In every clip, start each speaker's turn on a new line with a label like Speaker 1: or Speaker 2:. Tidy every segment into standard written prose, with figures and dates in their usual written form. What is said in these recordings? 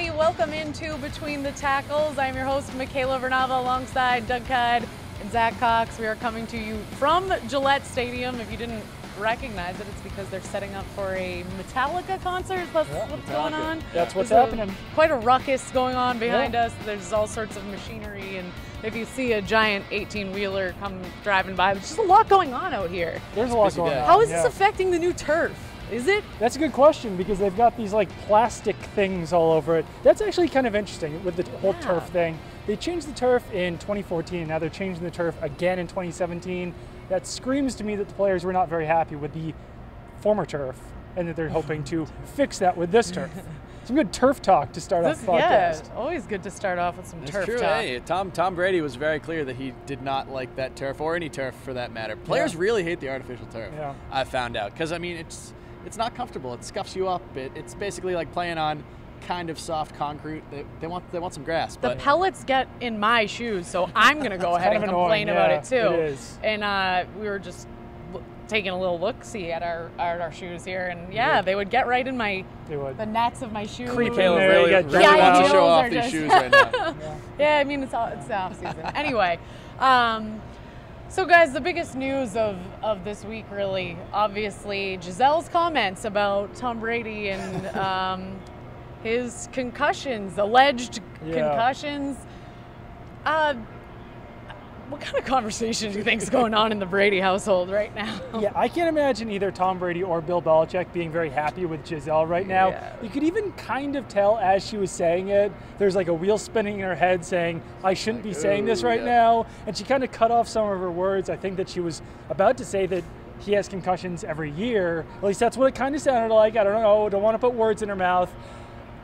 Speaker 1: everybody. Welcome into Between the Tackles. I'm your host, Michaela Vernava, alongside Doug Cudd and Zach Cox. We are coming to you from Gillette Stadium. If you didn't recognize it, it's because they're setting up for a Metallica concert. That's what's going on.
Speaker 2: That's what's happening.
Speaker 1: Quite a ruckus going on behind us. There's all sorts of machinery, and if you see a giant 18-wheeler come driving by, there's just a lot going on out here.
Speaker 2: There's a lot going on.
Speaker 1: How is this affecting the new turf? Is it?
Speaker 2: That's a good question, because they've got these like plastic things all over it. That's actually kind of interesting with the whole turf thing. They changed the turf in 2014, now they're changing the turf again in 2017. That screams to me that the players were not very happy with the former turf, and that they're hoping to fix that with this turf. Some good turf talk to start off the podcast.
Speaker 1: Yeah, always good to start off with some turf talk.
Speaker 3: Hey, Tom Brady was very clear that he did not like that turf, or any turf for that matter. Players really hate the artificial turf. Yeah. I found out, because I mean it's not comfortable. It scuffs you up. It's basically like playing on kind of soft concrete. They want some grass.
Speaker 1: The pellets get in my shoes, so I'm going to go ahead and complain about it too.
Speaker 2: It is.
Speaker 1: And we were just taking a little look-see at our shoes here, and they would get right in the nets of my shoes.
Speaker 2: Creep in
Speaker 3: there. Really want to show off these shoes right now.
Speaker 1: Yeah, I mean it's the off season. Anyway. So guys, the biggest news of this week, really, obviously, Gisele's comments about Tom Brady and his concussions, alleged concussions. What kind of conversation do you think is going on in the Brady household right now?
Speaker 2: Yeah, I can't imagine either Tom Brady or Bill Belichick being very happy with Gisele right now.
Speaker 1: Yeah.
Speaker 2: You could even kind of tell as she was saying it, there's like a wheel spinning in her head saying, I shouldn't be saying this right now. And she kind of cut off some of her words. I think that she was about to say that he has concussions every year. At least that's what it kind of sounded like. I don't know, don't want to put words in her mouth.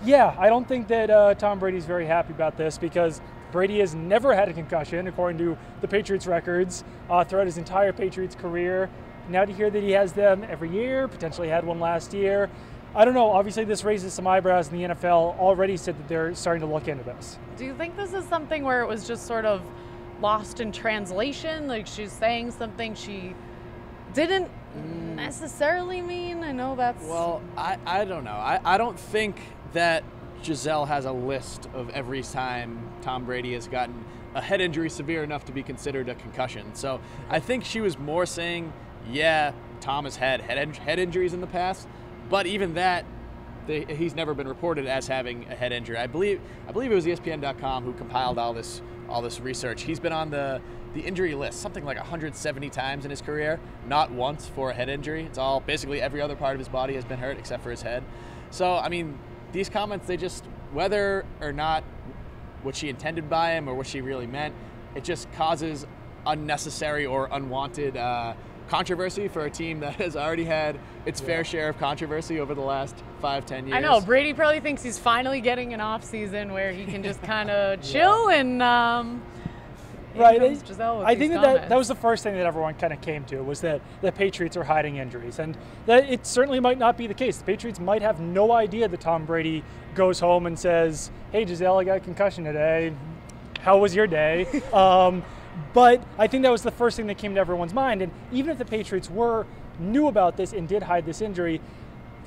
Speaker 2: Yeah, I don't think that Tom Brady's very happy about this, because Brady has never had a concussion, according to the Patriots records, throughout his entire Patriots career. Now to hear that he has them every year, potentially had one last year, I don't know. Obviously, this raises some eyebrows, and the NFL already said that they're starting to look into this.
Speaker 1: Do you think this is something where it was just sort of lost in translation? Like she's saying something she didn't necessarily mean? I know that's...
Speaker 3: Well, I don't know. I don't think that Gisele has a list of every time Tom Brady has gotten a head injury severe enough to be considered a concussion. So I think she was more saying, yeah, Tom has had head injuries in the past, but even that, he's never been reported as having a head injury. I believe it was ESPN.com who compiled all this research. He's been on the injury list something like 170 times in his career, not once for a head injury. It's all basically every other part of his body has been hurt except for his head. So I mean, these comments, they just, whether or not what she intended by him or what she really meant, it just causes unnecessary or unwanted controversy for a team that has already had its fair share of controversy over the last 5-10 years.
Speaker 1: I know, Brady probably thinks he's finally getting an off season where he can just kind of chill and
Speaker 2: right. I think that was the first thing that everyone kind of came to, was that the Patriots are hiding injuries, and that it certainly might not be the case. The Patriots might have no idea that Tom Brady goes home and says, hey Gisele, I got a concussion today. How was your day? But I think that was the first thing that came to everyone's mind. And even if the Patriots knew about this and did hide this injury,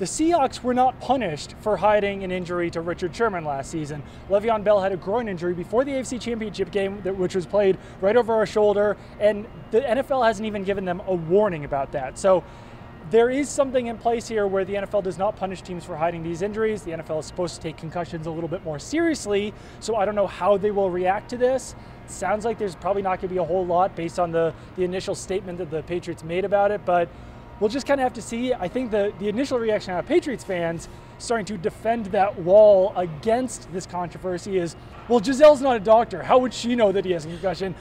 Speaker 2: the Seahawks were not punished for hiding an injury to Richard Sherman last season. Le'Veon Bell had a groin injury before the AFC Championship game, which was played right over our shoulder, and the NFL hasn't even given them a warning about that. So there is something in place here where the NFL does not punish teams for hiding these injuries. The NFL is supposed to take concussions a little bit more seriously, so I don't know how they will react to this. It sounds like there's probably not going to be a whole lot based on the initial statement that the Patriots made about it, but we'll just kind of have to see. I think the initial reaction out of Patriots fans starting to defend that wall against this controversy is, well, Gisele's not a doctor. How would she know that he has a concussion?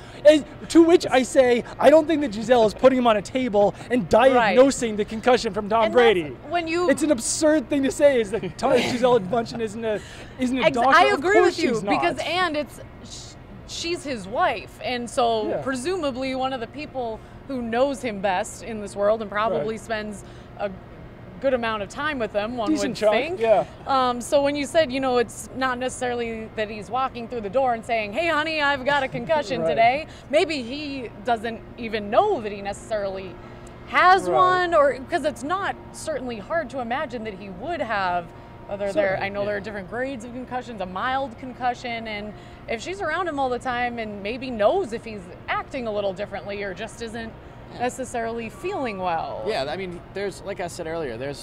Speaker 2: To which I say, I don't think that Gisele is putting him on a table and diagnosing the concussion from Tom Brady. It's an absurd thing to say, is that Gisele Bündchen isn't a doctor.
Speaker 1: I agree with you, because she's his wife, and so presumably one of the people who knows him best in this world and probably spends a good amount of time with him, one would think. So when you said, it's not necessarily that he's walking through the door and saying, hey, honey, I've got a concussion today. Maybe he doesn't even know that he necessarily has one, or because it's not certainly hard to imagine that he would have I know there are different grades of concussions, a mild concussion, and if she's around him all the time and maybe knows if he's acting a little differently or just isn't necessarily feeling well.
Speaker 3: Yeah, I mean, there's, like I said earlier,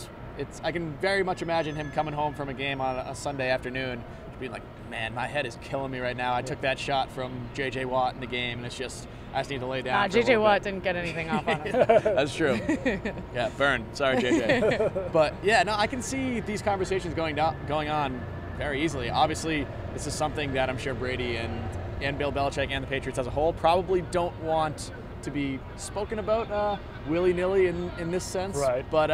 Speaker 3: I can very much imagine him coming home from a game on a Sunday afternoon being like, man, my head is killing me right now. I took that shot from J.J. Watt in the game, and I just need to lay down.
Speaker 1: J.J. Watt didn't get anything off on him.
Speaker 3: That's true. Yeah, burn. Sorry, J.J. But yeah, no, I can see these conversations going on very easily. Obviously, this is something that I'm sure Brady and Bill Belichick and the Patriots as a whole probably don't want to be spoken about willy-nilly in this sense.
Speaker 2: Right.
Speaker 3: But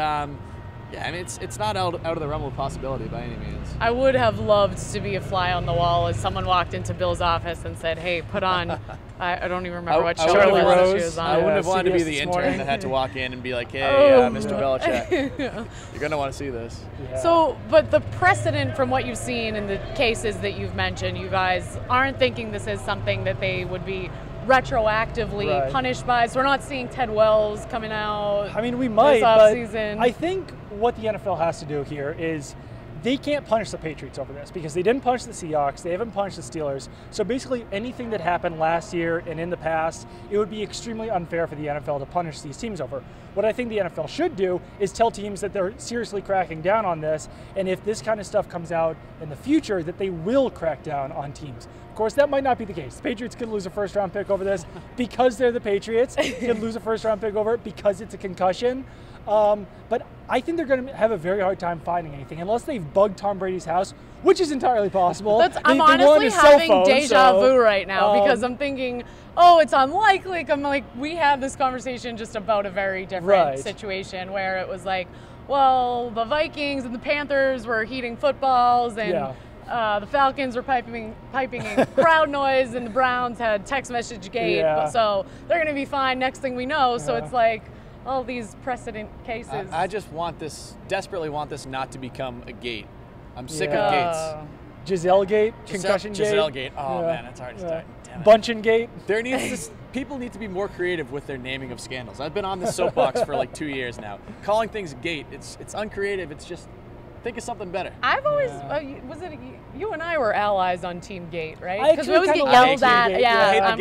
Speaker 3: yeah, I mean, it's not out of the realm of possibility by any means.
Speaker 1: I would have loved to be a fly on the wall as someone walked into Bill's office and said, hey, put on, I don't even remember what Charlie Rose she was on.
Speaker 3: I wouldn't have wanted to be the intern that had to walk in and be like, hey, Mr. Belichick, you're going to want to see this.
Speaker 1: Yeah. So, but the precedent from what you've seen in the cases that you've mentioned, you guys aren't thinking this is something that they would be retroactively punished by. So we're not seeing Ted Wells coming out.
Speaker 2: I mean, we might,
Speaker 1: this
Speaker 2: but
Speaker 1: offseason.
Speaker 2: I think what the NFL has to do here is they can't punish the Patriots over this because they didn't punish the Seahawks, they haven't punished the Steelers. So basically anything that happened last year and in the past, it would be extremely unfair for the NFL to punish these teams over. What I think the NFL should do is tell teams that they're seriously cracking down on this, and if this kind of stuff comes out in the future, that they will crack down on teams. Of course, that might not be the case. The Patriots could lose a first-round pick over this because they're the Patriots. They could lose a first-round pick over it because it's a concussion. But I think they're going to have a very hard time finding anything unless they've bugged Tom Brady's house, which is entirely possible.
Speaker 1: I'm honestly having deja vu right now because I'm thinking, oh, it's unlikely. I'm like, we had this conversation just about a very different situation where it was like, well, the Vikings and the Panthers were heating footballs and the Falcons were piping in crowd noise, and the Browns had text message gate, so they're going to be fine next thing we know. So it's like all these precedent cases.
Speaker 3: I just desperately want this not to become a gate. I'm sick of gates.
Speaker 2: Gisele gate, concussion gate.
Speaker 3: Gisele gate. Oh man, that's hard to start.
Speaker 2: Bunchen gate.
Speaker 3: People need to be more creative with their naming of scandals. I've been on this soapbox for like 2 years now. Calling things gate, it's uncreative. It's just think of something better.
Speaker 1: I've always was it you and I were allies on Team Gate, right? Because we always get yelled at.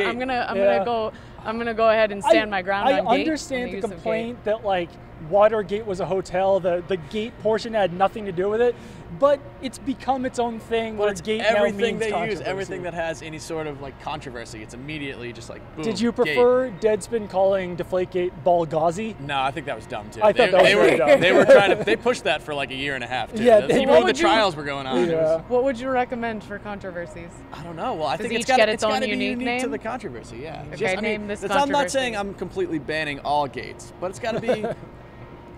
Speaker 1: I'm gonna go ahead and stand my ground on Gate.
Speaker 2: I understand the complaint that like Watergate was a hotel. The Gate portion had nothing to do with it, but it's become its own thing. Where Gate now means controversy.
Speaker 3: Everything that has any sort of like controversy, it's immediately just like boom.
Speaker 2: Did you prefer Deadspin calling Deflategate Balgazi?
Speaker 3: No, I think that was dumb too.
Speaker 2: I thought that was very dumb.
Speaker 3: They were trying to. They pushed that for like a year and a half too.
Speaker 2: Yeah,
Speaker 3: even when the trials were going on.
Speaker 1: What would you recommend for controversies?
Speaker 3: I don't know. Well, I think it's
Speaker 1: got
Speaker 3: to
Speaker 1: be
Speaker 3: unique
Speaker 1: name?
Speaker 3: To the controversy. Yeah.
Speaker 1: Okay, name this controversy.
Speaker 3: I'm not saying I'm completely banning all gates, but it's got to be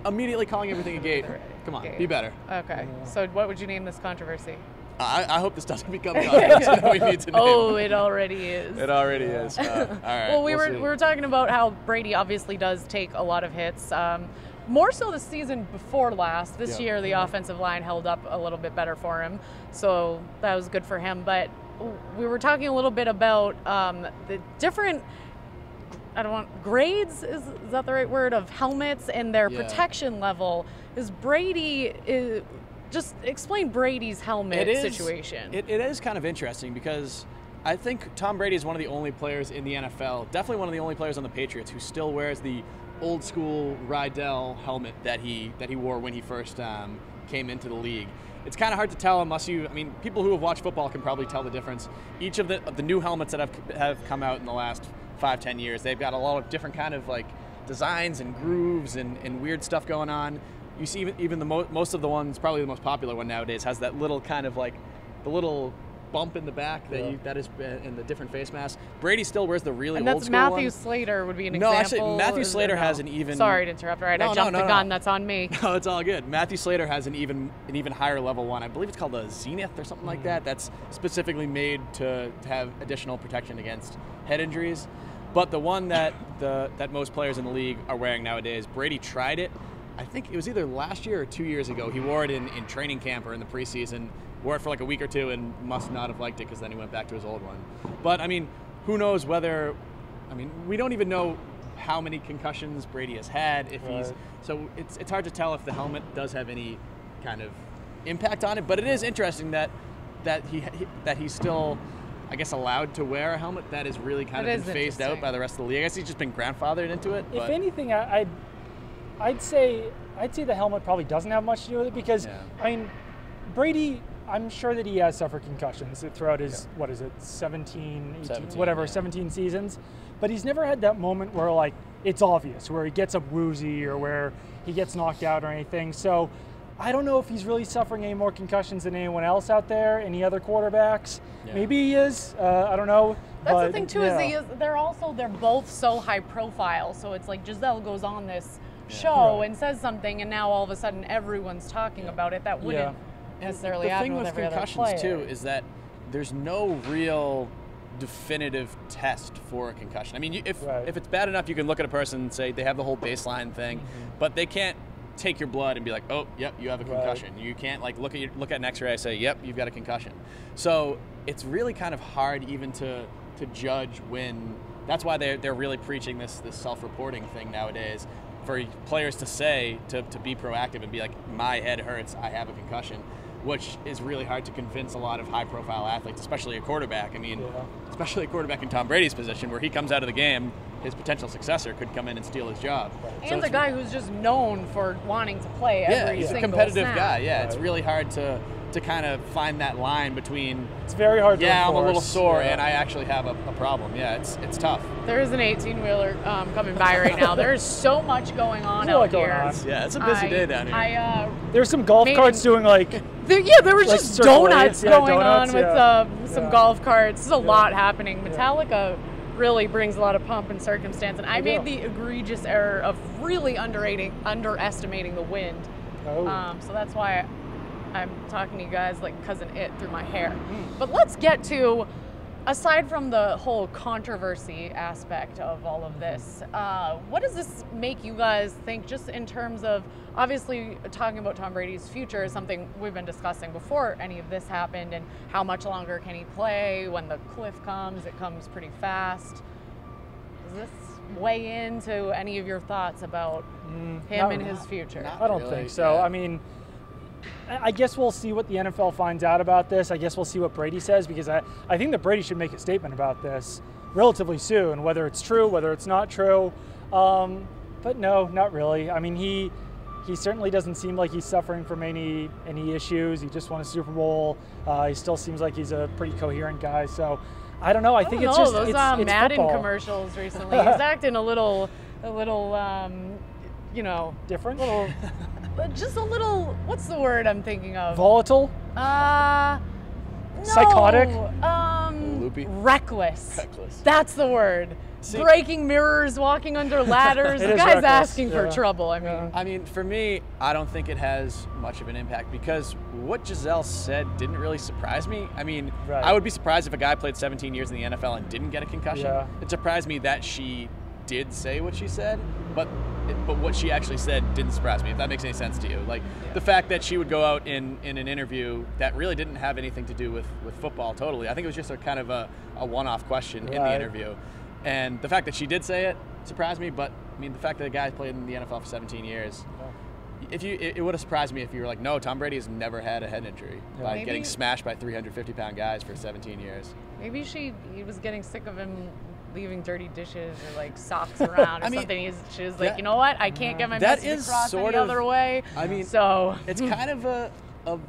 Speaker 3: immediately calling everything a gate. Come on, be better.
Speaker 1: Okay. So what would you name this controversy?
Speaker 3: I hope this doesn't become the controversy we need to name.
Speaker 1: Oh, it already is.
Speaker 3: It already is. All right.
Speaker 1: Well, we were talking about how Brady obviously does take a lot of hits. More so the season before last. This year, the offensive line held up a little bit better for him, so that was good for him. But we were talking a little bit about the different, grades, is that the right word, of helmets and their protection level. Just explain Brady's helmet situation.
Speaker 3: It is kind of interesting because I think Tom Brady is one of the only players in the NFL, definitely one of the only players on the Patriots, who still wears the old school Rydell helmet that he wore when he first came into the league. It's kind of hard to tell unless people who have watched football can probably tell the difference. Each of the new helmets that have come out in the last 5-10 years, they've got a lot of different kind of like designs and grooves and weird stuff going on. You see even most of the ones, probably the most popular one nowadays, has that little kind of like the little bump in the back that is in the different face masks. Brady still wears the really old school one.
Speaker 1: Matthew Slater would be an example.
Speaker 3: No, actually, Matthew Slater has an even.
Speaker 1: Sorry to interrupt. Right, I jumped the gun. That's on me.
Speaker 3: No, it's all good. Matthew Slater has an even higher level one. I believe it's called a Zenith or something like that. That's specifically made to have additional protection against head injuries. But the one that most players in the league are wearing nowadays, Brady tried it. I think it was either last year or 2 years ago. He wore it in training camp or in the preseason. Wore it for like a week or two and must not have liked it because then he went back to his old one. But who knows whether? We don't even know how many concussions Brady has had. So it's hard to tell if the helmet does have any kind of impact on it. But it is interesting that he's still, I guess, allowed to wear a helmet. That is really kind of been phased out by the rest of the league. I guess he's just been grandfathered into it.
Speaker 2: If anything, I'd say the helmet probably doesn't have much to do with it because, I mean, Brady, I'm sure that he has suffered concussions throughout his, 17 seasons. But he's never had that moment where, like, it's obvious, where he gets up woozy or where he gets knocked out or anything. So I don't know if he's really suffering any more concussions than anyone else out there, any other quarterbacks. Yeah. Maybe he is. I don't know.
Speaker 1: That's the thing, too, is they're both so high profile. So it's like Gisele goes on this show and says something, and now all of a sudden everyone's talking about it. That wouldn't necessarily happen with every other player.
Speaker 3: The thing with concussions, too, is that there's no real definitive test for a concussion. I mean, if it's bad enough, you can look at a person and say they have the whole baseline thing, but they can't take your blood and be like, oh, yep, you have a concussion. You can't like look at an X-ray and say, yep, you've got a concussion. So it's really kind of hard even to judge when. That's why they're really preaching this self-reporting thing nowadays, for players to say to be proactive and be like, my head hurts, I have a concussion, which is really hard to convince a lot of high-profile athletes, especially a quarterback. I mean, especially a quarterback in Tom Brady's position, where he comes out of the game, his potential successor could come in and steal his job.
Speaker 1: And so the guy who's just known for wanting to play every single snap.
Speaker 3: Yeah, he's a competitive guy. Yeah, it's really hard to kind of find that line between.
Speaker 2: It's very hard to enforce.
Speaker 3: I'm a little sore and I actually have a problem. Yeah, it's tough.
Speaker 1: There is an 18-wheeler coming by right now. There's so much going on out here.
Speaker 3: Yeah, it's a busy day down here.
Speaker 2: There's some golf carts doing like.
Speaker 1: There were just donuts going on with some golf carts. There's a lot happening. Metallica really brings a lot of pomp and circumstance, and I made the egregious error of really underestimating the wind. So that's why I'm talking to you guys like Cousin It through my hair. But let's get to, aside from the whole controversy aspect of all of this, what does this make you guys think, just in terms of, obviously talking about Tom Brady's future is something we've been discussing before any of this happened, and how much longer can he play when the cliff comes? It comes pretty fast. Does this weigh into any of your thoughts about him and his future?
Speaker 2: I don't think so. I mean, I guess we'll see what the NFL finds out about this. I guess we'll see what Brady says, because I think that Brady should make a statement about this relatively soon, whether it's true, whether it's not true. But no, not really. I mean, he certainly doesn't seem like he's suffering from any issues. He just won a Super Bowl. He still seems like he's a pretty coherent guy. So I don't know. I think it's just
Speaker 1: those
Speaker 2: it's
Speaker 1: Madden
Speaker 2: football.
Speaker 1: Commercials recently. He's acting a little
Speaker 2: different.
Speaker 1: Just a little. What's the word I'm thinking of?
Speaker 2: Volatile.
Speaker 1: No.
Speaker 2: Psychotic.
Speaker 3: Loopy.
Speaker 1: Reckless.
Speaker 3: Reckless.
Speaker 1: That's the word. Breaking mirrors, walking under ladders. The guy's reckless. Asking for trouble.
Speaker 3: I mean, for me, I don't think it has much of an impact, because what Gisele said didn't really surprise me. I mean, I would be surprised if a guy played 17 years in the NFL and didn't get a concussion. It surprised me that she did say what she said, but what she actually said didn't surprise me, if that makes any sense to you. Like, the fact that she would go out in an interview that really didn't have anything to do with football totally. I think it was just a kind of a one-off question in the interview. And the fact that she did say it surprised me, but I mean, the fact that the guy played in the NFL for 17 years, it would have surprised me if you were like, no, Tom Brady has never had a head injury by getting smashed by 350-pound guys for 17 years.
Speaker 1: Maybe he was getting sick of him leaving dirty dishes or like socks around or something. She was like, you know what? I can't get my message across any other way.
Speaker 3: I mean, so it's kind of a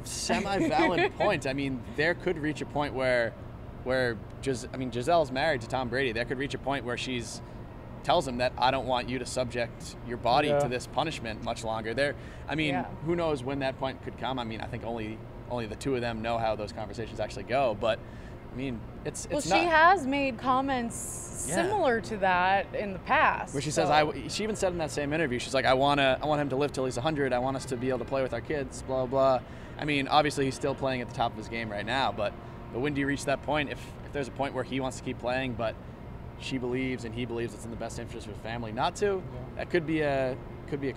Speaker 3: semi-valid point. I mean, there could reach a point where Gisele's married to Tom Brady. There could reach a point where she's tells him that I don't want you to subject your body to this punishment much longer. Who knows when that point could come? I mean, I think only the two of them know how those conversations actually go. But I mean, it's
Speaker 1: she has made comments similar to that in the past.
Speaker 3: Where she says, she even said in that same interview, she's like, I want him to live till he's 100. I want us to be able to play with our kids, blah, blah. I mean, obviously he's still playing at the top of his game right now, but when do you reach that point? If there's a point where he wants to keep playing, but she believes and he believes it's in the best interest of his family not to, that could be a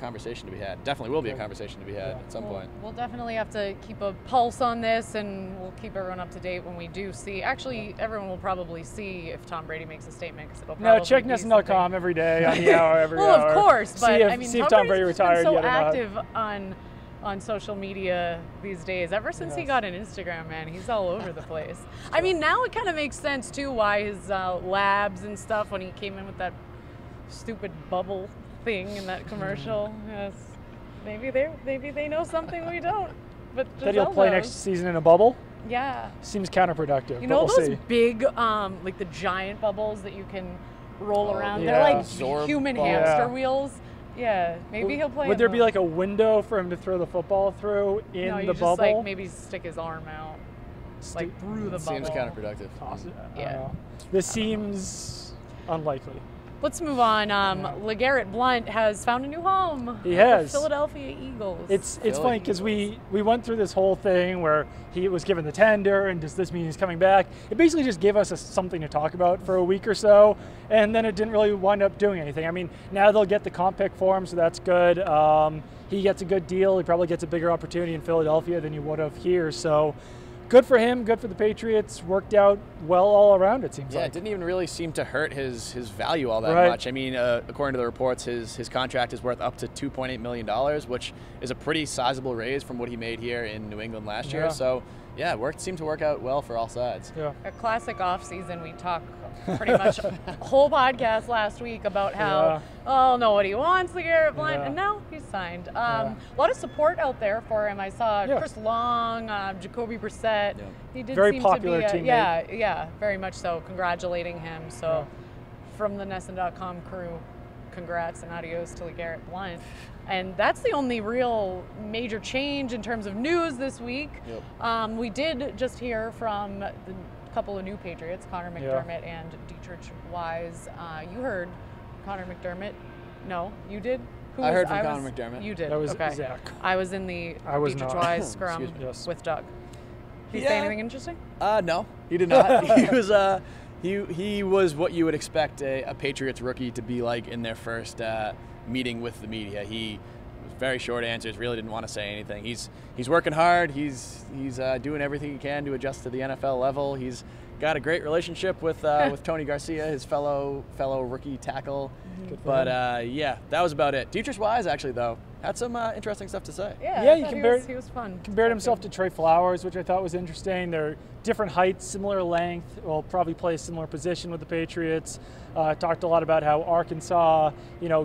Speaker 3: conversation to be had. Definitely will be a conversation to be had at some point.
Speaker 1: We'll definitely have to keep a pulse on this, and we'll keep everyone up to date when we do see. Actually, everyone will probably see if Tom Brady makes a statement, because it'll probably
Speaker 2: check NESN.com every day on the hour, every
Speaker 1: hour.
Speaker 2: Well,
Speaker 1: of course, but
Speaker 2: see if Tom Brady retired
Speaker 1: so
Speaker 2: yet or not.
Speaker 1: active on on social media these days. Ever since he got an Instagram, man, he's all over the place. I mean, now it kind of makes sense too why his labs and stuff, when he came in with that stupid bubble thing in that commercial. Yes, maybe they know something we don't. But
Speaker 2: that he'll play next season in a bubble.
Speaker 1: Yeah,
Speaker 2: seems counterproductive.
Speaker 1: You know
Speaker 2: we'll
Speaker 1: those
Speaker 2: see.
Speaker 1: big, like the giant bubbles that you can roll around?
Speaker 2: Yeah.
Speaker 1: They're like
Speaker 3: Absorb
Speaker 1: human
Speaker 3: balls.
Speaker 1: hamster wheels. Yeah, maybe he'll play.
Speaker 2: Would there be like a window for him to throw the football through in
Speaker 1: no,
Speaker 2: the
Speaker 1: just
Speaker 2: bubble?
Speaker 1: Like maybe stick his arm out, like through the bubble.
Speaker 3: Seems counterproductive.
Speaker 1: Yeah.
Speaker 2: This seems unlikely.
Speaker 1: Let's move on. LeGarrette Blount has found a new home.
Speaker 2: He has.
Speaker 1: The Philadelphia Eagles.
Speaker 2: It's funny because we went through this whole thing where he was given the tender, and does this mean he's coming back? It basically just gave us something to talk about for a week or so, and then it didn't really wind up doing anything. I mean, now they'll get the comp pick for him, so that's good. He gets a good deal. He probably gets a bigger opportunity in Philadelphia than he would have here. So good for him, good for the Patriots. Worked out well all around, it seems like.
Speaker 3: Yeah, it didn't even really seem to hurt his value all that much. I mean, according to the reports, his contract is worth up to $2.8 million, which is a pretty sizable raise from what he made here in New England last year. So, yeah, it seemed to work out well for all sides.
Speaker 2: Yeah.
Speaker 1: A classic off-season. We talked pretty much a whole podcast last week about how, nobody wants LeGarrette Blount, and now he's signed. A lot of support out there for him. I saw Chris Long, Jacoby Brissett. Yeah. He did
Speaker 2: very
Speaker 1: seem
Speaker 2: popular
Speaker 1: to be
Speaker 2: teammate.
Speaker 1: Yeah, very much so. Congratulating him. So from the NESN.com crew, congrats and adios to LeGarrette Blount. And that's the only real major change in terms of news this week. Yep. We did just hear from the couple of new Patriots, Connor McDermott and Dietrich Wise. You heard Connor McDermott? No, you did?
Speaker 3: I heard from Connor McDermott.
Speaker 1: You did.
Speaker 2: That was
Speaker 1: okay.
Speaker 2: Zach.
Speaker 1: I was in the Dietrich Wise scrum with Doug. Did he say anything interesting?
Speaker 3: No, he did not. He was what you would expect a Patriots rookie to be like in their first meeting with the media. He was very short answers, really didn't want to say anything. He's working hard. He's doing everything he can to adjust to the NFL level. He's got a great relationship with Tony Garcia, his fellow rookie tackle. But that was about it. Dietrich Wise actually though had some interesting stuff to say.
Speaker 1: Yeah, he was fun.
Speaker 2: Compared himself to Trey Flowers, which I thought was interesting. They're different heights, similar length. Will probably play a similar position with the Patriots. Talked a lot about how Arkansas,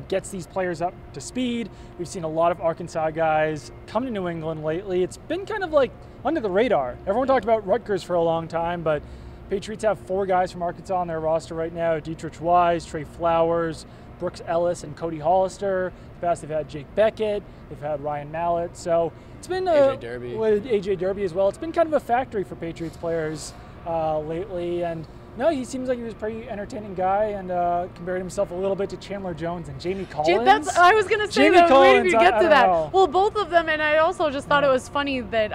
Speaker 2: gets these players up to speed. We've seen a lot of Arkansas guys come to New England lately. It's been kind of like under the radar. Everyone talked about Rutgers for a long time, but Patriots have 4 guys from Arkansas on their roster right now: Dietrich Wise, Trey Flowers, Brooks Ellis, and Cody Hollister. In the past, they've had Jake Beckett, they've had Ryan Mallett. So it's been
Speaker 3: AJ Derby.
Speaker 2: With AJ Derby as well. It's been kind of a factory for Patriots players lately. And no, he seems like he was a pretty entertaining guy, and compared himself a little bit to Chandler Jones and Jamie Collins.
Speaker 1: I was going to say that. Wait till you get to that. Well, both of them, and I also just thought it was funny that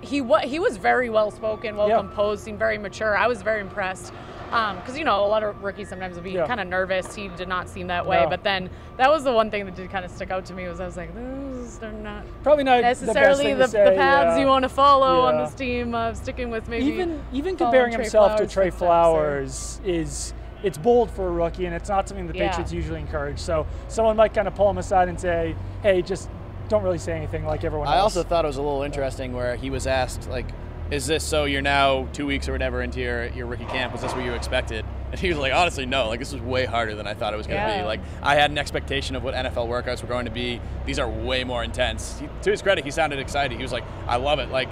Speaker 1: he was very well spoken, well composed, seemed very mature. I was very impressed. Because, a lot of rookies sometimes will be kind of nervous. He did not seem that way. But then that was the one thing that did kind of stick out to me was I was like, they're not
Speaker 2: probably not
Speaker 1: necessarily the paths you want to follow on this team. Sticking with maybe
Speaker 2: even comparing himself to Trey Flowers it's bold for a rookie, and it's not something the Patriots usually encourage. So someone might kind of pull him aside and say, hey, just don't really say anything like everyone else.
Speaker 3: I also thought it was a little interesting where he was asked, like, is this so you're now 2 weeks or whatever into your rookie camp? Was this what you expected? And he was like, honestly, no. Like, this was way harder than I thought it was going to be. Like, I had an expectation of what NFL workouts were going to be. These are way more intense. To his credit, he sounded excited. He was like, I love it. Like,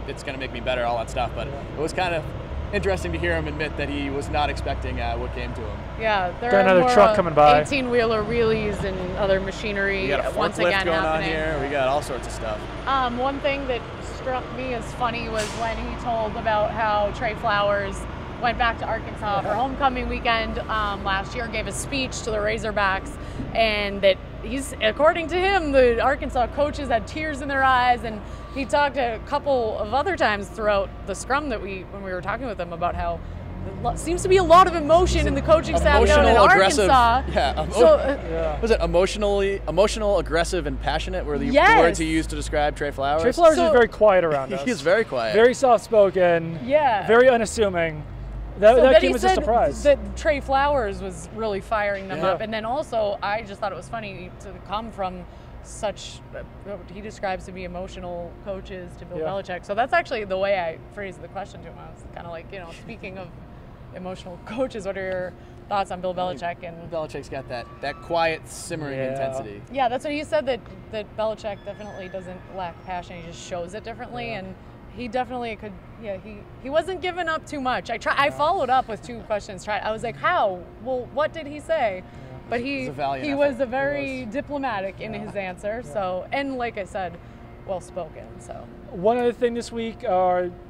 Speaker 3: it's going to make me better, all that stuff. But it was kind of interesting to hear him admit that he was not expecting what came to him.
Speaker 1: Yeah, there
Speaker 2: got
Speaker 1: are
Speaker 2: another
Speaker 1: more
Speaker 2: truck coming by.
Speaker 1: 18-wheeler wheelies and other machinery
Speaker 3: We got a
Speaker 1: once
Speaker 3: forklift
Speaker 1: again
Speaker 3: going
Speaker 1: happening.
Speaker 3: on here. We got all sorts of stuff.
Speaker 1: One thing that struck me as funny was when he told about how Trey Flowers went back to Arkansas for homecoming weekend last year, gave a speech to the Razorbacks, and that according to him, the Arkansas coaches had tears in their eyes, and he talked a couple of other times throughout the scrum when we were talking with him about how seems to be a lot of emotion in the coaching staff down in Arkansas.
Speaker 3: Was it emotional, aggressive, and passionate were the words he used to describe Trey Flowers?
Speaker 2: Trey Flowers is very quiet around us.
Speaker 3: He is very quiet.
Speaker 2: Very soft-spoken.
Speaker 1: Yeah.
Speaker 2: Very unassuming. That came as a surprise.
Speaker 1: That Trey Flowers was really firing them up. And then also, I just thought it was funny to come from such, what he describes to be emotional coaches to Bill Belichick. So that's actually the way I phrased the question to him. I was kind of like, speaking of emotional coaches, what are your thoughts on Bill Belichick? And
Speaker 3: Belichick's got that quiet, simmering intensity.
Speaker 1: Yeah, that's what he said, that Belichick definitely doesn't lack passion. He just shows it differently, and he definitely could. Yeah, he wasn't giving up too much. I followed up with 2 questions. I was like, how? Well, what did he say? But he was very diplomatic in his answer. So, and like I said, well spoken. So
Speaker 2: one other thing this week,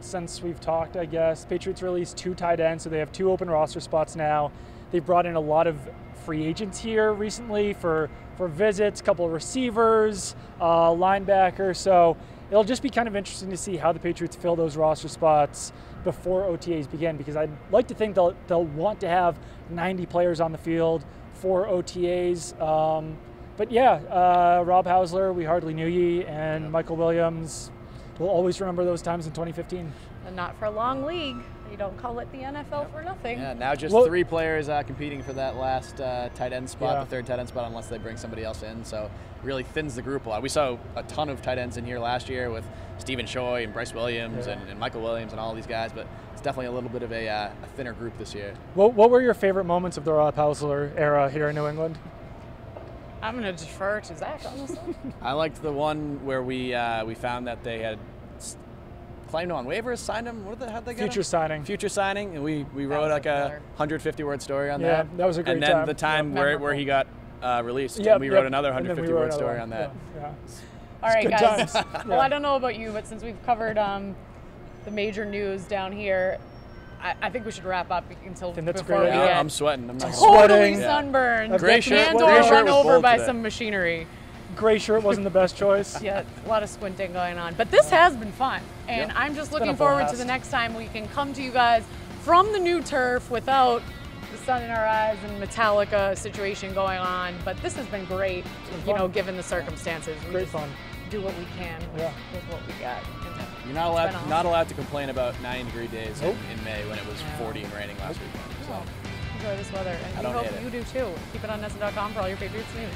Speaker 2: since we've talked, I guess, Patriots released 2 tight ends, so they have 2 open roster spots now. They've brought in a lot of free agents here recently for visits, a couple of receivers, linebacker. So it'll just be kind of interesting to see how the Patriots fill those roster spots before OTAs begin, because I'd like to think they'll want to have 90 players on the field for OTAs. But yeah, Rob Hausler, we hardly knew ye, and Michael Williams, we'll always remember those times in 2015.
Speaker 1: And not for a long league. You don't call it the NFL for nothing.
Speaker 3: Yeah, now just 3 players competing for that last tight end spot, the 3rd tight end spot, unless they bring somebody else in. So really thins the group a lot. We saw a ton of tight ends in here last year with Stephen Choi and Bryce Williams and Michael Williams and all these guys, but it's definitely a little bit of a thinner group this year.
Speaker 2: What were your favorite moments of the Rob Hausler era here in New England?
Speaker 1: I'm going to defer to Zach on this one.
Speaker 3: I liked the one where we found that they had claimed him on waivers, signed him. How'd they get
Speaker 2: Future
Speaker 3: him?
Speaker 2: signing.
Speaker 3: Future signing, and we wrote like a 150-word story on that.
Speaker 2: Yeah, that was a great time.
Speaker 3: And then the time where he got released, and we wrote another 150-word story on that.
Speaker 2: Yeah.
Speaker 1: All right, guys. Well, I don't know about you, but since we've covered the major news down here, I think we should wrap up until before we get
Speaker 3: I'm sweating. I'm not
Speaker 1: totally sunburned.
Speaker 3: Gray shirt.
Speaker 1: And or run over by some machinery.
Speaker 2: Gray shirt wasn't the best choice.
Speaker 1: Yeah, a lot of squinting going on. But this has been fun. And I'm just looking forward to the next time we can come to you guys from the new turf without the sun in our eyes and Metallica situation going on. But this has been great, given the circumstances.
Speaker 2: Great fun.
Speaker 1: Do what we can with what we got.
Speaker 3: You're not allowed to complain about 90-degree days in May when it was 40 and raining last weekend. So
Speaker 1: enjoy this weather, and we hope you do too. Keep it on NESN.com for all your Patriots news.